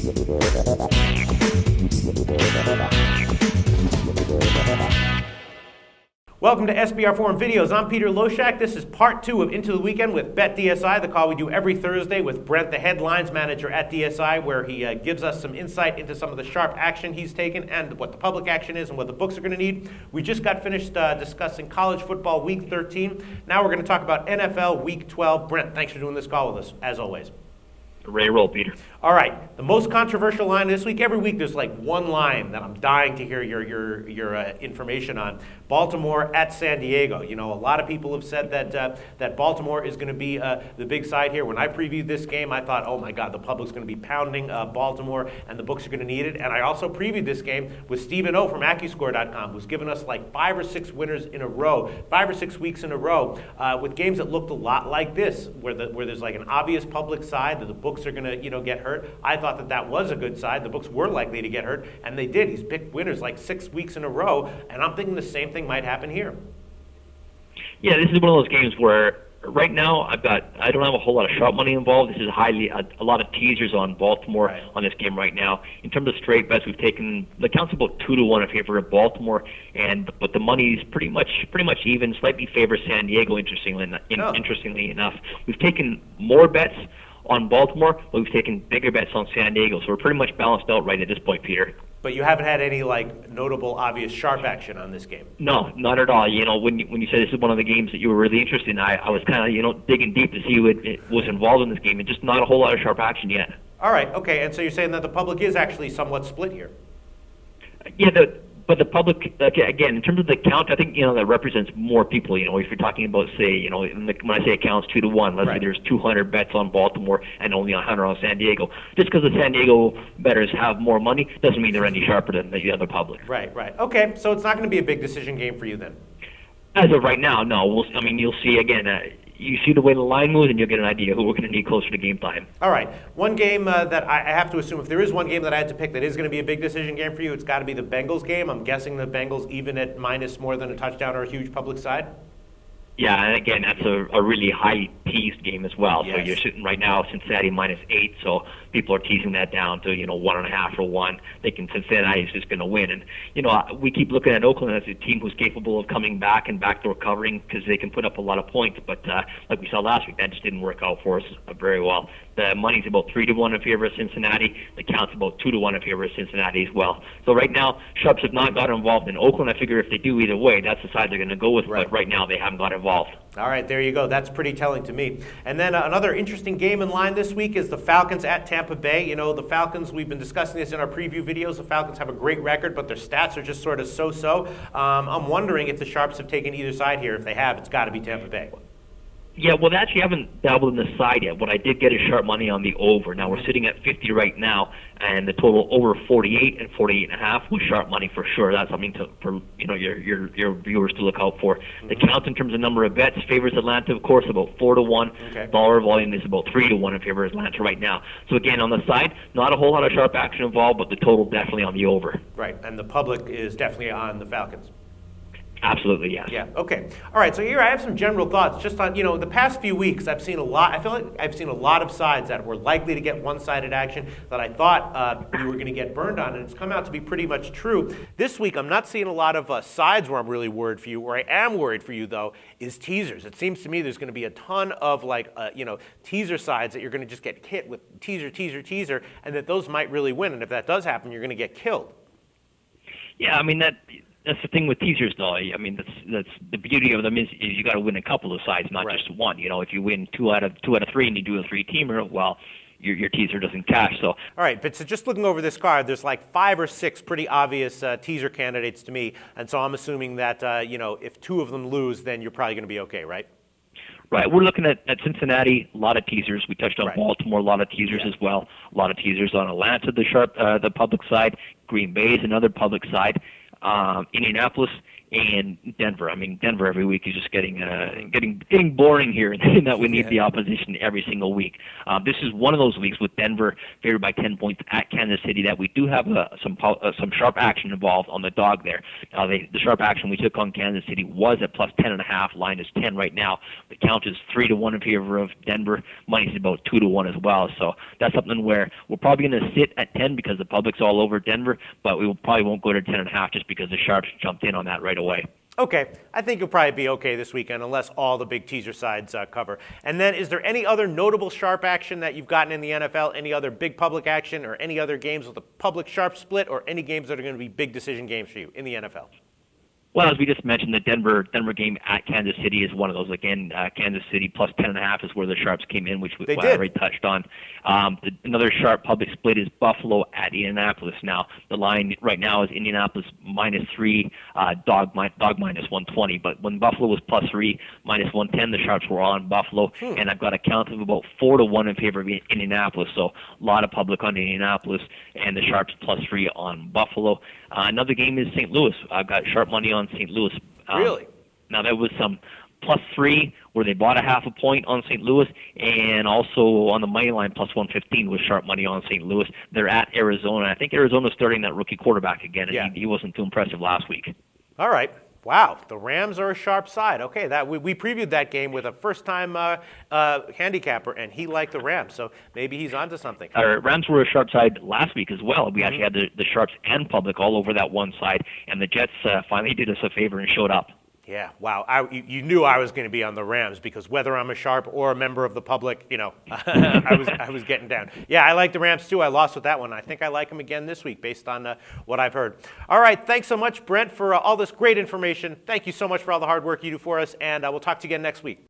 Welcome to SBR Forum Videos. I'm Peter Loshak. This is part 2 of Into the Weekend with BetDSI, the call we do every Thursday with Brent, the headlines manager at DSI, where he gives us some insight into some of the sharp action he's taken and what the public action is and what the books are going to need. We just got finished discussing college football week 13. Now we're going to talk about NFL week 12. Brent, thanks for doing this call with us, as always. Ray roll, Peter. All right, the most controversial line this week. Every week there's like one line that I'm dying to hear your information on. Baltimore at San Diego. You know, a lot of people have said that Baltimore is going to be the big side here. When I previewed this game, I thought, oh my God, the public's going to be pounding Baltimore, and the books are going to need it. And I also previewed this game with Stephen O from AccuScore.com, who's given us like 5 or 6 winners in a row, 5 or 6 weeks in a row, with games that looked a lot like this, where there's like an obvious public side that the books are going to get hurt. I thought that was a good side. The books were likely to get hurt, and they did. He's picked winners like 6 weeks in a row, and I'm thinking the same thing might happen here. Yeah, this is one of those games where right now I don't have a whole lot of sharp money involved. This is a lot of teasers on Baltimore on this game right now. In terms of straight bets, we've taken the count's about 2-1 in favor of Baltimore, but the money's pretty much even, slightly favors San Diego. Interestingly enough, we've taken more bets on Baltimore, but we've taken bigger bets on San Diego, so we're pretty much balanced out right at this point, Peter. But you haven't had any like notable, obvious sharp action on this game. No, not at all. You know, when you said this is one of the games that you were really interested in, I was kind of digging deep to see who was involved in this game, and just not a whole lot of sharp action yet. All right, okay, and so you're saying that the public is actually somewhat split here. Yeah, but the public, again, in terms of the count, I think, that represents more people. If you're talking about, say, when I say it counts 2-1, let's say there's 200 bets on Baltimore and only 100 on San Diego. Just because the San Diego bettors have more money doesn't mean they're any sharper than the other public. Right. Okay, so it's not going to be a big decision game for you then? As of right now, no. You'll see, again, you see the way the line moves, and you'll get an idea who we're going to need closer to game time. All right. One game that I have to assume, if there is one game that I had to pick that is going to be a big decision game for you, it's got to be the Bengals game. I'm guessing the Bengals even at minus more than a touchdown or a huge public side. Yeah, and again, that's a really high teased game as well. Yes. So you're sitting right now Cincinnati -8, so people are teasing that down to 1.5 or 1. Thinking Cincinnati is just going to win, and we keep looking at Oakland as a team who's capable of coming back and backdoor covering because they can put up a lot of points. But like we saw last week, that just didn't work out for us very well. The money's about 3-1 in favor of Cincinnati. The count's about 2-1 in favor of Cincinnati as well. So right now, sharps have not got involved in Oakland. I figure if they do either way, that's the side they're going to go with. Right. But right now, they haven't got involved. All right, there you go. That's pretty telling to me. And then another interesting game in line this week is the Falcons at Tampa Bay. The Falcons, we've been discussing this in our preview videos. The Falcons have a great record, but their stats are just sort of so-so. I'm wondering if the sharps have taken either side here. If they have, it's got to be Tampa Bay. Yeah, well, they actually haven't dabbled in the side yet. What I did get is sharp money on the over. Now we're sitting at 50 right now, and the total over 48 and 48.5 was sharp money for sure. That's something for your viewers to look out for. The count in terms of number of bets favors Atlanta, of course, about 4-1. Okay. Dollar volume is about 3-1 in favor of Atlanta right now. So again, on the side, not a whole lot of sharp action involved, but the total definitely on the over. Right, and the public is definitely on the Falcons. Absolutely, yes. Yeah, okay. All right, so here I have some general thoughts just on, the past few weeks I've seen a lot, I feel like I've seen a lot of sides that were likely to get one-sided action that I thought we were going to get burned on, and it's come out to be pretty much true. This week I'm not seeing a lot of sides where I'm really worried for you. Where I am worried for you, though, is teasers. It seems to me there's going to be a ton of, teaser sides that you're going to just get hit with teaser, and that those might really win, and if that does happen, you're going to get killed. Yeah, that's the thing with teasers, though. That's the beauty of them is you got to win a couple of sides, not just one. If you win two out of 3 and you do a 3-teamer, well, your teaser doesn't cash. So. All right, but so just looking over this card, there's like 5 or 6 pretty obvious teaser candidates to me, and so I'm assuming that if 2 of them lose, then you're probably going to be okay, right? Right. We're looking at Cincinnati, a lot of teasers. We touched on Baltimore, a lot of teasers as well. A lot of teasers on Atlanta, the public side. Green Bay is another public side. Indianapolis and Denver. I mean, Denver every week is just getting boring here, in that we need the opposition every single week. This is one of those weeks with Denver favored by 10 points at Kansas City that we do have some sharp action involved on the dog there. Now, the sharp action we took on Kansas City was at plus 10.5. Line is 10 right now. The count is 3-1 in favor of Denver. Money is about 2-1 as well. So that's something where we're probably going to sit at 10 because the public's all over Denver, but we probably won't go to 10.5 just because the sharps jumped in on that right away. Okay, I think you'll probably be okay this weekend unless all the big teaser sides cover. And then is there any other notable sharp action that you've gotten in the NFL, any other big public action or any other games with a public sharp split or any games that are going to be big decision games for you in the NFL? Well, as we just mentioned, the Denver game at Kansas City is one of those. Again, Kansas City plus 10.5 is where the sharps came in, which we already touched on. Another sharp public split is Buffalo at Indianapolis. Now, the line right now is Indianapolis -3, dog minus 120. But when Buffalo was +3, minus 110, the sharps were all on Buffalo. And I've got a count of about 4-1 in favor of Indianapolis. So a lot of public on Indianapolis, and the sharps +3 on Buffalo. Another game is St. Louis. I've got sharp money on St. Louis. Really? Now, there was some +3 where they bought a half a point on St. Louis, and also on the money line +115 was sharp money on St. Louis. They're at Arizona. I think Arizona's starting that rookie quarterback again, and he wasn't too impressive last week. All right. Wow, the Rams are a sharp side. Okay, we previewed that game with a first-time handicapper, and he liked the Rams, so maybe he's onto something. Rams were a sharp side last week as well. We actually had the sharps and public all over that one side, and the Jets finally did us a favor and showed up. Yeah, wow. You knew I was going to be on the Rams because whether I'm a sharp or a member of the public, I was getting down. Yeah, I like the Rams too. I lost with that one. I think I like them again this week based on what I've heard. All right, thanks so much, Brent, for all this great information. Thank you so much for all the hard work you do for us, and we'll talk to you again next week.